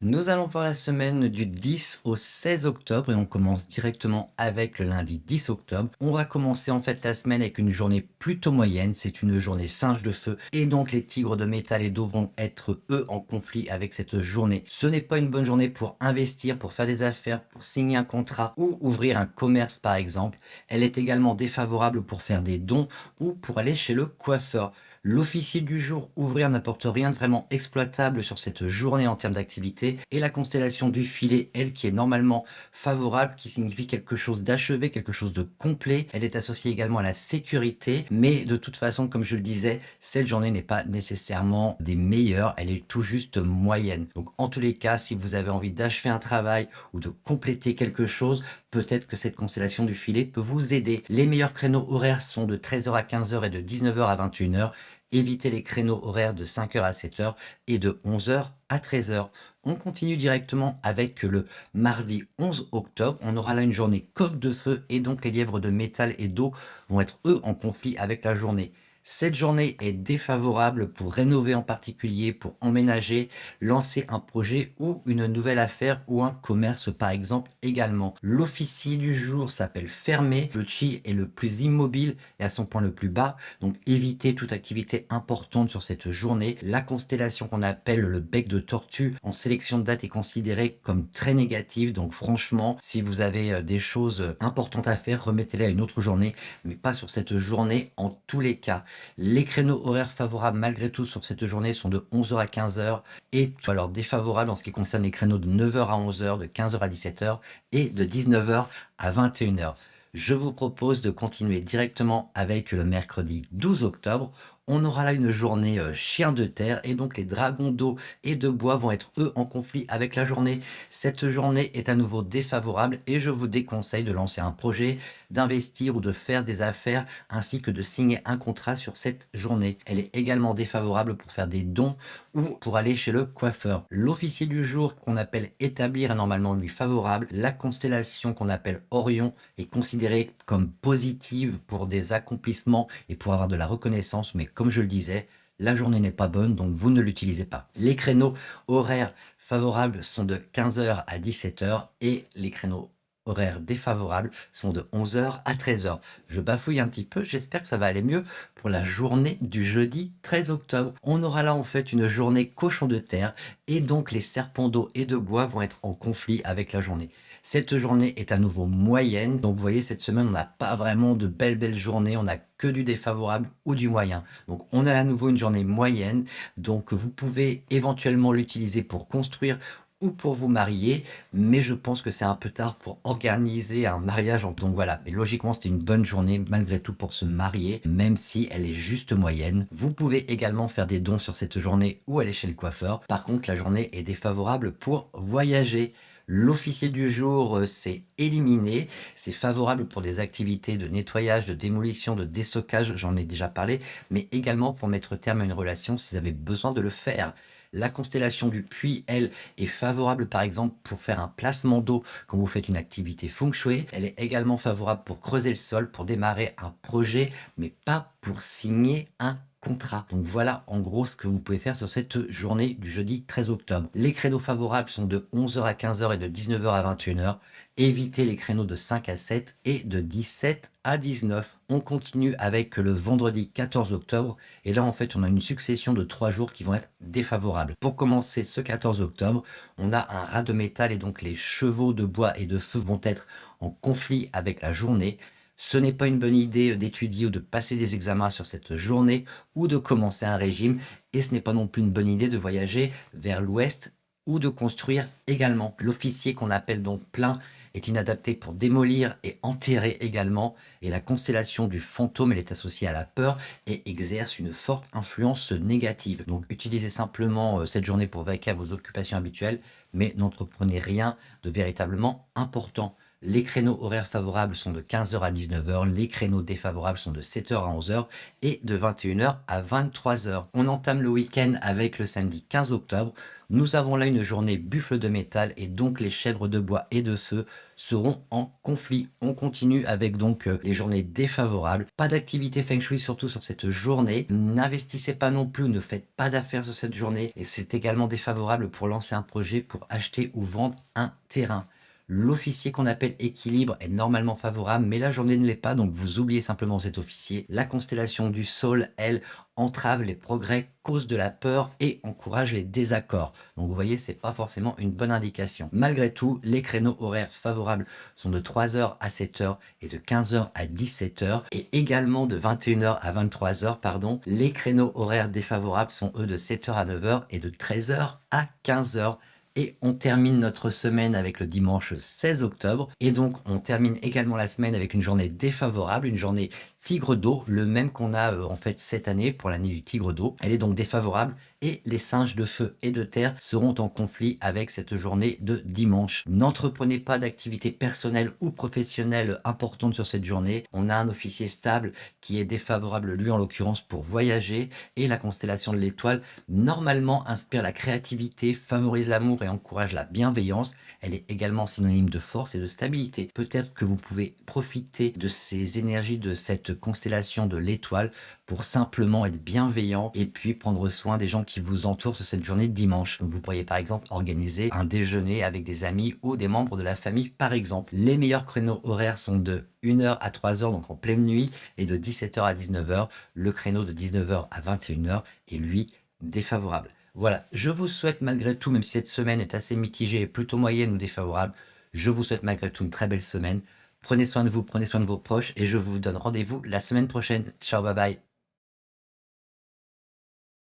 Nous allons voir la semaine du 10 au 16 octobre et on commence directement avec le lundi 10 octobre. On va commencer en fait la semaine avec une journée plutôt moyenne. C'est une journée singe de feu et donc les tigres de métal et d'eau vont être eux en conflit avec cette journée. Ce n'est pas une bonne journée pour investir, pour faire des affaires, pour signer un contrat ou ouvrir un commerce par exemple. Elle est également défavorable pour faire des dons ou pour aller chez le coiffeur. L'officier du jour, ouvrir, n'apporte rien de vraiment exploitable sur cette journée en termes d'activité. Et la constellation du filet, elle, qui est normalement favorable, qui signifie quelque chose d'achevé, quelque chose de complet. Elle est associée également à la sécurité. Mais de toute façon, comme je le disais, cette journée n'est pas nécessairement des meilleures. Elle est tout juste moyenne. Donc, en tous les cas, si vous avez envie d'achever un travail ou de compléter quelque chose, peut-être que cette constellation du filet peut vous aider. Les meilleurs créneaux horaires sont de 13h à 15h et de 19h à 21h. Évitez les créneaux horaires de 5h à 7h et de 11h à 13h. On continue directement avec le mardi 11 octobre. On aura là une journée coque de feu et donc les lièvres de métal et d'eau vont être eux en conflit avec la journée. Cette journée est défavorable pour rénover en particulier, pour emménager, lancer un projet ou une nouvelle affaire ou un commerce par exemple également. L'officier du jour s'appelle fermé. Le chi est le plus immobile et à son point le plus bas. Donc évitez toute activité importante sur cette journée. La constellation qu'on appelle le bec de tortue en sélection de date est considérée comme très négative. Donc franchement, si vous avez des choses importantes à faire, remettez-les à une autre journée, mais pas sur cette journée en tous les cas. Les créneaux horaires favorables malgré tout sur cette journée sont de 11h à 15h et alors défavorables en ce qui concerne les créneaux de 9h à 11h, de 15h à 17h et de 19h à 21h. Je vous propose de continuer directement avec le mercredi 12 octobre. On aura là une journée chien de terre et donc les dragons d'eau et de bois vont être eux en conflit avec la journée. Cette journée est à nouveau défavorable et je vous déconseille de lancer un projet, d'investir ou de faire des affaires ainsi que de signer un contrat sur cette journée. Elle est également défavorable pour faire des dons ou pour aller chez le coiffeur. L'officier du jour qu'on appelle établir est normalement lui favorable. La constellation qu'on appelle Orion est considérée comme positive pour des accomplissements et pour avoir de la reconnaissance, mais comme je le disais, la journée n'est pas bonne, donc vous ne l'utilisez pas. Les créneaux horaires favorables sont de 15h à 17h et les créneaux horaires défavorables sont de 11h à 13h. Je bafouille un petit peu, j'espère que ça va aller mieux pour la journée du jeudi 13 octobre. On aura là en fait une journée cochon de terre et donc les serpents d'eau et de bois vont être en conflit avec la journée. Cette journée est à nouveau moyenne, donc vous voyez cette semaine on n'a pas vraiment de belles journées, on n'a que du défavorable ou du moyen. Donc on a à nouveau une journée moyenne, donc vous pouvez éventuellement l'utiliser pour construire ou pour vous marier, mais je pense que c'est un peu tard pour organiser un mariage. Donc voilà, mais logiquement c'était une bonne journée malgré tout pour se marier, même si elle est juste moyenne. Vous pouvez également faire des dons sur cette journée ou aller chez le coiffeur. Par contre, la journée est défavorable pour voyager. L'officier du jour, c'est éliminé. C'est favorable pour des activités de nettoyage, de démolition, de déstockage, j'en ai déjà parlé, mais également pour mettre terme à une relation si vous avez besoin de le faire. La constellation du puits, elle, est favorable par exemple pour faire un placement d'eau quand vous faites une activité feng shui. Elle est également favorable pour creuser le sol, pour démarrer un projet, mais pas pour signer un contrat. Donc voilà en gros ce que vous pouvez faire sur cette journée du jeudi 13 octobre. Les créneaux favorables sont de 11h à 15h et de 19h à 21h. Évitez les créneaux de 5 à 7 et de 17 à 19. On continue avec le vendredi 14 octobre et là en fait on a une succession de 3 jours qui vont être défavorables. Pour commencer ce 14 octobre, on a un rat de métal et donc les chevaux de bois et de feu vont être en conflit avec la journée. Ce n'est pas une bonne idée d'étudier ou de passer des examens sur cette journée ou de commencer un régime et ce n'est pas non plus une bonne idée de voyager vers l'ouest ou de construire également. L'officier qu'on appelle donc plein est inadapté pour démolir et enterrer également et la constellation du fantôme elle est associée à la peur et exerce une forte influence négative. Donc utilisez simplement cette journée pour vaquer à vos occupations habituelles mais n'entreprenez rien de véritablement important. Les créneaux horaires favorables sont de 15h à 19h, les créneaux défavorables sont de 7h à 11h et de 21h à 23h. On entame le week-end avec le samedi 15 octobre. Nous avons là une journée buffle de métal et donc les chèvres de bois et de feu seront en conflit. On continue avec donc les journées défavorables. Pas d'activité feng shui surtout sur cette journée. N'investissez pas non plus, ne faites pas d'affaires sur cette journée. Et c'est également défavorable pour lancer un projet, pour acheter ou vendre un terrain. L'officier qu'on appelle équilibre est normalement favorable, mais la journée ne l'est pas, donc vous oubliez simplement cet officier. La constellation du Saule, elle, entrave les progrès, cause de la peur et encourage les désaccords. Donc vous voyez, c'est pas forcément une bonne indication. Malgré tout, les créneaux horaires favorables sont de 3h à 7h et de 15h à 17h et également de 21h à 23h, pardon. Les créneaux horaires défavorables sont eux de 7h à 9h et de 13h à 15h. Et on termine notre semaine avec le dimanche 16 octobre. Et donc, on termine également la semaine avec une journée défavorable, une journée tigre d'eau, le même qu'on a en fait cette année pour l'année du tigre d'eau. Elle est donc défavorable et les singes de feu et de terre seront en conflit avec cette journée de dimanche. N'entreprenez pas d'activité personnelle ou professionnelle importante sur cette journée. On a un officier stable qui est défavorable, lui en l'occurrence, pour voyager, et la constellation de l'étoile normalement inspire la créativité, favorise l'amour et encourage la bienveillance. Elle est également synonyme de force et de stabilité. Peut-être que vous pouvez profiter de ces énergies de cette constellation de l'étoile pour simplement être bienveillant et puis prendre soin des gens qui vous entourent sur cette journée de dimanche. Donc vous pourriez par exemple organiser un déjeuner avec des amis ou des membres de la famille par exemple. Les meilleurs créneaux horaires sont de 1h à 3h, donc en pleine nuit, et de 17h à 19h. Le créneau de 19h à 21h est lui défavorable. Voilà, je vous souhaite malgré tout, même si cette semaine est assez mitigée et plutôt moyenne ou défavorable, je vous souhaite malgré tout une très belle semaine. Prenez soin de vous, prenez soin de vos proches et je vous donne rendez-vous la semaine prochaine. Ciao, bye bye.